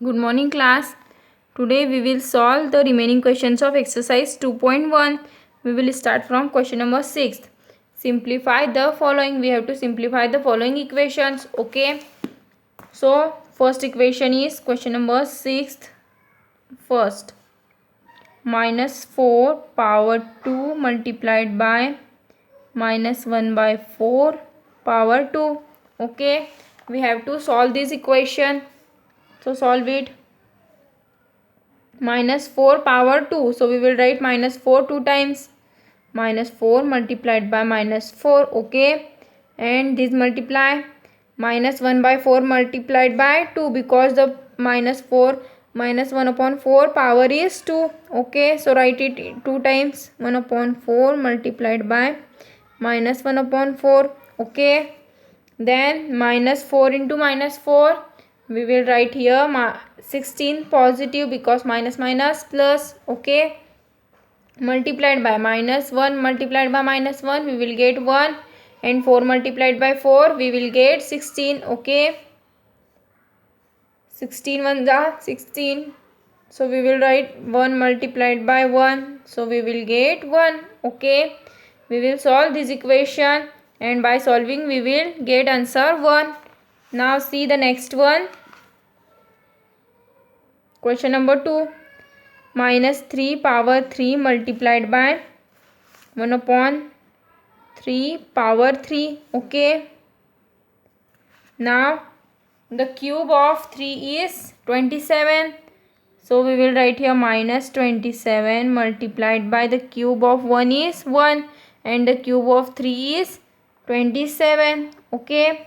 Good morning class. Today we will solve the remaining questions of exercise 2.1. We will start from question number 6. Simplify the following. We have to simplify the following equations. Okay. So first equation is question number 6. First, minus 4 power 2 multiplied by minus 1 by 4 power 2. Okay. We have to solve this equation. So solve it. Minus 4 power 2. So we will write minus 4 2 times. Minus 4 multiplied by minus 4. Okay. And this multiply. Minus 1 by 4 multiplied by 2, because the minus 4 minus 1 upon 4 power is 2. Okay. So write it 2 times. 1 upon 4 multiplied by minus 1 upon 4. Okay. Then minus 4 into minus 4. We will write here 16 positive, because minus minus plus. Okay. Multiplied by minus 1 multiplied by minus 1, we will get 1. And 4 multiplied by 4, we will get 16. Okay. 16 1 16. So we will write 1 multiplied by 1. So we will get 1. Okay. We will solve this equation, and by solving we will get answer 1. Now see the next one. Question number 2. Minus 3 power 3 multiplied by 1 upon 3 power 3. Okay. Now the cube of 3 is 27. So we will write here minus 27 multiplied by the cube of 1 is 1. And the cube of 3 is 27. Okay.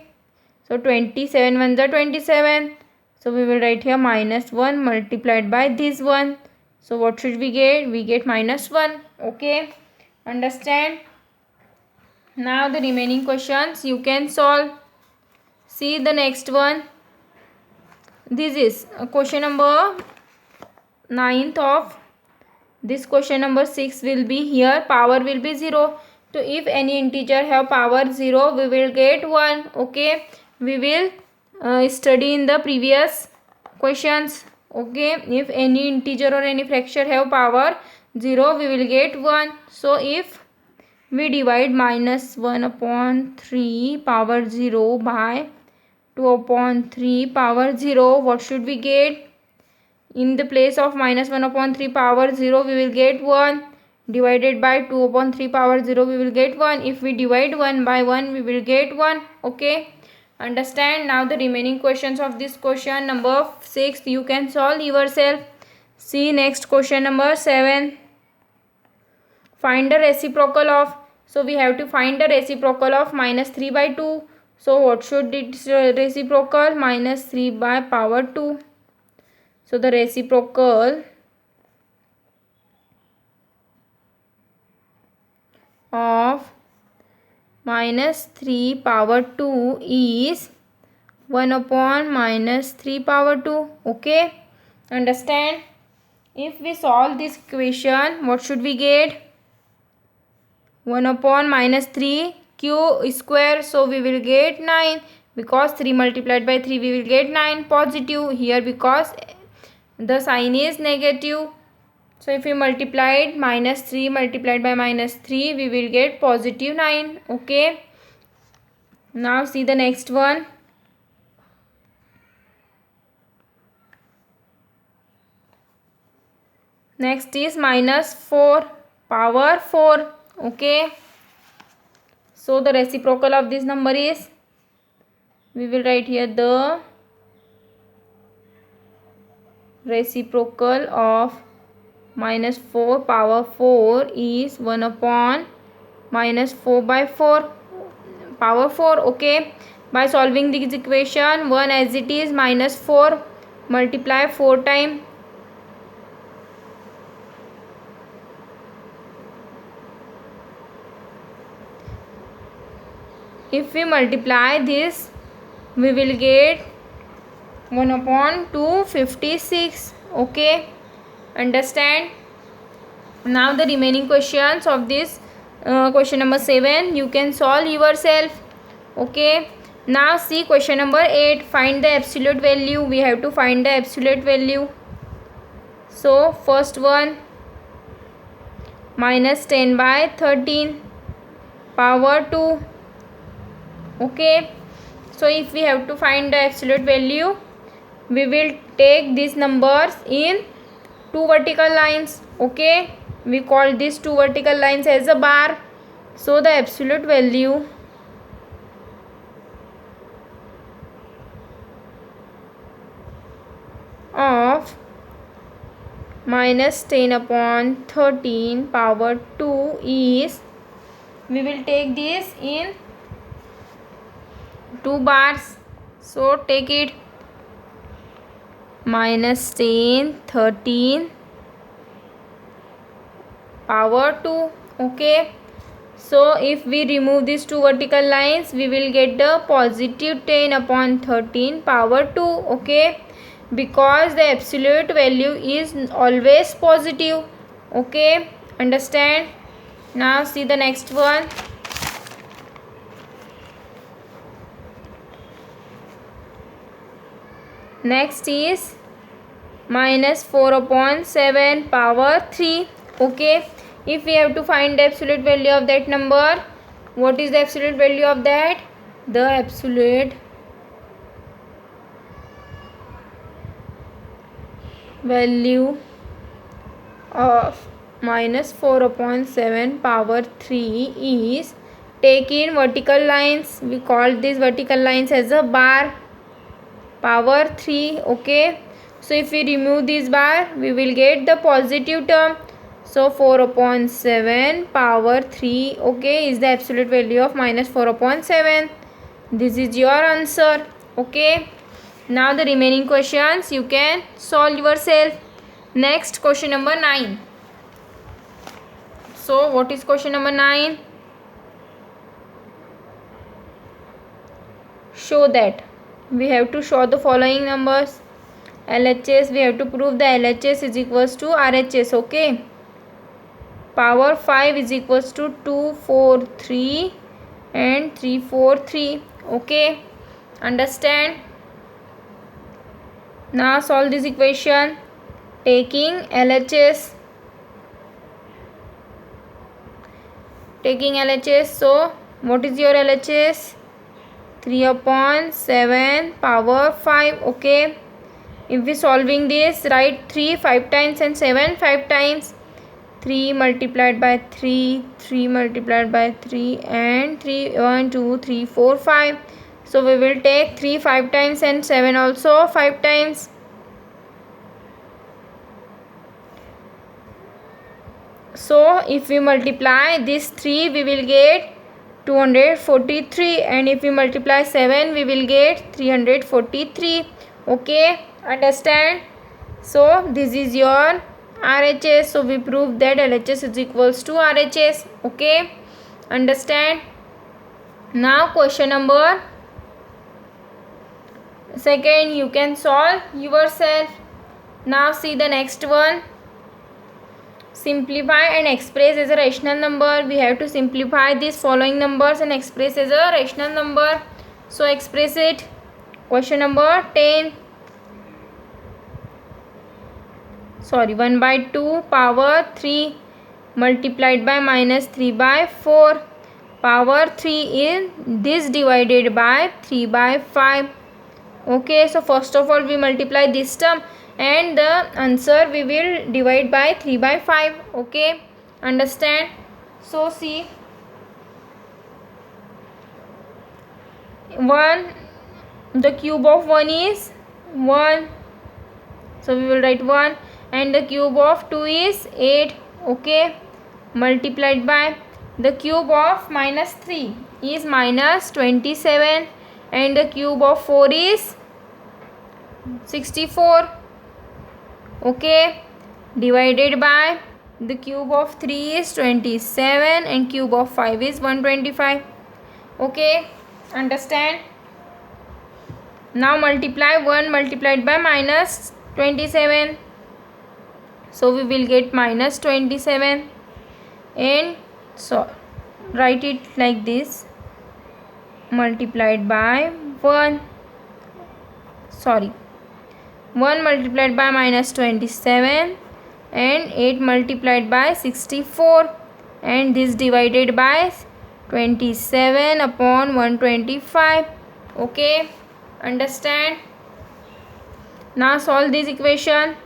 So 27 ones are 27. So we will write here minus 1 multiplied by this one. So what should we get? We get minus 1. Okay. Understand? Now the remaining questions you can solve. See the next one. This is question number 9th of this question number 6 will be here. Power will be 0. So if any integer have power 0, we will get 1. Okay. We will study in the previous questions. Okay. If any integer or any fraction have power 0, we will get 1. So if we divide minus 1 upon 3 power 0 by 2 upon 3 power 0, what should we get? In the place of minus 1 upon 3 power 0, we will get 1. Divided by 2 upon 3 power 0, we will get 1. If we divide 1 by 1, we will get 1. Okay. Understand? Now the remaining questions of this question number 6 you can solve yourself. See next question number 7. Find the reciprocal of. So we have to find the reciprocal of minus 3 by 2. So what should its reciprocal? Minus 3 by power 2. So the reciprocal of minus 3 power 2 is 1 upon minus 3 power 2. Okay. Understand? If we solve this equation, what should we get? 1 upon minus 3 q square. So we will get 9, because 3 multiplied by 3 we will get 9 positive here, because the sign is negative. So if we multiplied minus 3 multiplied by minus 3, we will get positive 9. Okay. Now see the next one. Next is minus 4 power 4. Okay. So the reciprocal of this number is, we will write here the reciprocal of minus 4 power 4 is 1 upon minus 4 by 4 power 4. Okay. By solving this equation, 1 as it is, minus 4 multiply 4 times. If we multiply this, we will get 1 upon 256. Okay. Understand? Now the remaining questions of this question number 7 you can solve yourself. Okay. Now see question number 8. Find the absolute value. We have to find the absolute value. So first one, minus 10 by 13 power 2. Okay. So if we have to find the absolute value, we will take these numbers in two vertical lines. Okay. We call these two vertical lines as a bar. So the absolute value of minus 10 upon 13 power 2 is, we will take this in two bars. So take it, minus 10 13 power 2. Okay. So if we remove these two vertical lines, we will get the positive 10 upon 13 power 2. Okay. Because the absolute value is always positive. Okay. Understand? Now see the next one. Next is minus 4 upon 7 power 3. Okay. If we have to find the absolute value of that number, what is the absolute value of that? The absolute value of minus 4 upon 7 power 3 is, take in vertical lines. We call these vertical lines as a bar, power 3. Okay. So if we remove this bar, we will get the positive term. So 4 upon 7 power 3. Okay, is the absolute value of minus 4 upon 7. This is your answer. Okay. Now the remaining questions you can solve yourself. Next, question number 9. So what is question number 9? Show that. We have to show the following numbers. LHS, we have to prove the LHS is equals to RHS. Okay. Power 5 is equals to 2 4 3 and 3 4 3. Okay. Understand? Now solve this equation taking LHS. So what is your LHS? 3 upon 7 power 5. Okay. If we solving this, write 3 5 times and 7 5 times. 3 multiplied by 3, 3 multiplied by 3 and 3 1 2 3 4 5. So we will take 3 5 times and 7 also 5 times. So if we multiply this 3, we will get 243, and if we multiply 7, we will get 343. Okay. Understand? So this is your RHS. So we prove that LHS is equals to RHS. Okay. Understand? Now question number 2 you can solve yourself. Now see the next one. Simplify and express as a rational number. We have to simplify these following numbers and express as a rational number. So express it. Question number 10. 1 by 2 power 3 multiplied by minus 3 by 4. Power 3 is this divided by 3 by 5. Okay. So first of all we multiply this term, and the answer we will divide by 3 by 5. Okay. Understand? So see, 1, the cube of 1 is 1. So we will write 1, and the cube of 2 is 8. Okay. Multiplied by the cube of minus 3 is minus 27, and the cube of 4 is 64. Okay. Divided by the cube of 3 is 27, and cube of 5 is 125. Okay. Understand? Now multiply 1 multiplied by minus 27. So we will get minus 27, and so write it like this. multiplied by 1 multiplied by minus 27 and 8 multiplied by 64, and this divided by 27 upon 125. Okay, understand? Now solve this equation.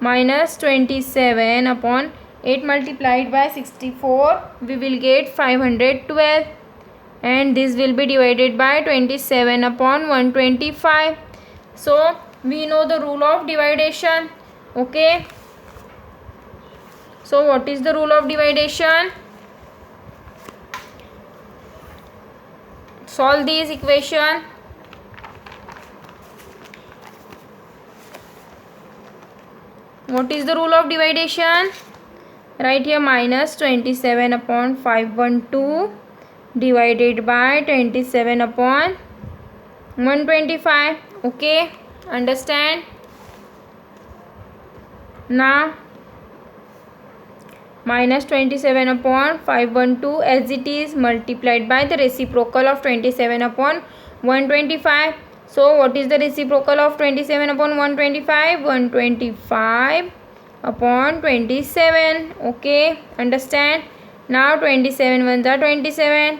Minus 27 upon 8 multiplied by 64, we will get 512, and this will be divided by 27 upon 125. So we know the rule of division. Okay, so what is the rule of division? Solve this equation. What is the rule of division? Write here minus 27 upon 512 divided by 27 upon 125. Okay, understand? Now minus 27 upon 512 as it is multiplied by the reciprocal of 27 upon 125. So what is the reciprocal of 27 upon 125? 125 upon 27. Okay, understand? Now 27 ones are 27.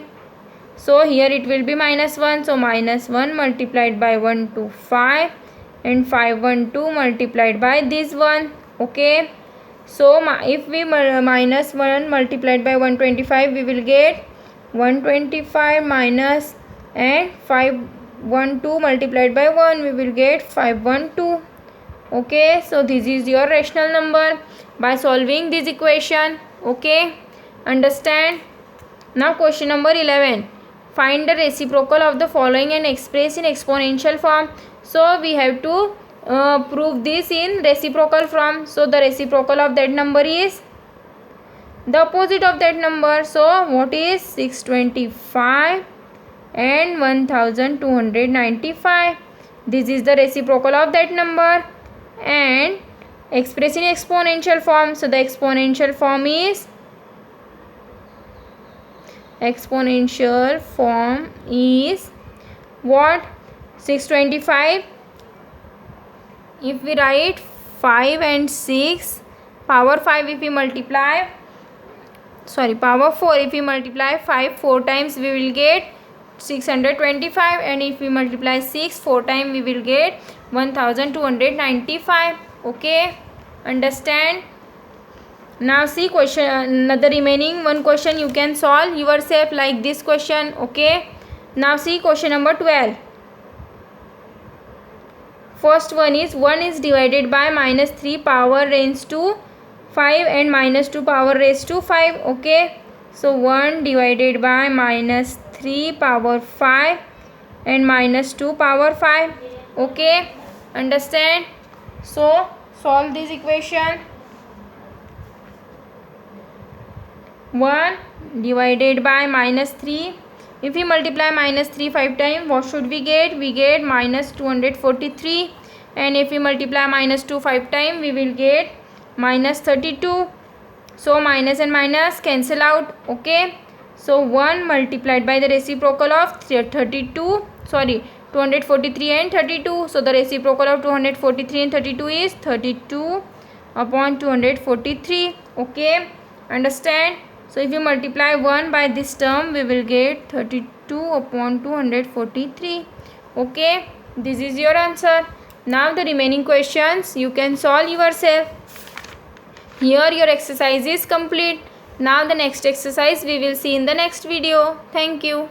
So here it will be minus 1. So minus 1 multiplied by 125 and 512 multiplied by this one. Okay. So if we minus 1 multiplied by 125, we will get 125 minus and 512 multiplied by 1, we will get 512. Okay, so this is your rational number by solving this equation. Okay, understand? Now question number 11. Find the reciprocal of the following and express in exponential form. So we have to prove this in reciprocal form. So the reciprocal of that number is the opposite of that number. So what is 625 and 1295? This is the reciprocal of that number and express in exponential form. So the exponential form is what? 625. If we write 5 and 6, power 5 if we multiply, power 4 if we multiply 5 4 times, we will get 625, and if we multiply 6 4 times, we will get 1295. Okay, understand? Now see question, the remaining one question you can solve yourself like this question. Okay, now see question number 12. First one is divided by minus 3 power raised to 5 and minus 2 power raised to 5. Okay, so 1 divided by minus 3 power 5 and minus 2 power 5. Okay, understand? So solve this equation. 1 divided by minus 3. If we multiply minus 3 5 times, what should we get? We get minus 243. And if we multiply minus 2 5 times, we will get minus 32. So minus and minus cancel out. Okay. So 1 multiplied by the reciprocal of 243 and 32. So the reciprocal of 243 and 32 is 32 upon 243. Okay. Understand? So if you multiply 1 by this term, we will get 32 upon 243. Okay, this is your answer. Now the remaining questions you can solve yourself. Here your exercise is complete. Now the next exercise we will see in the next video. Thank you.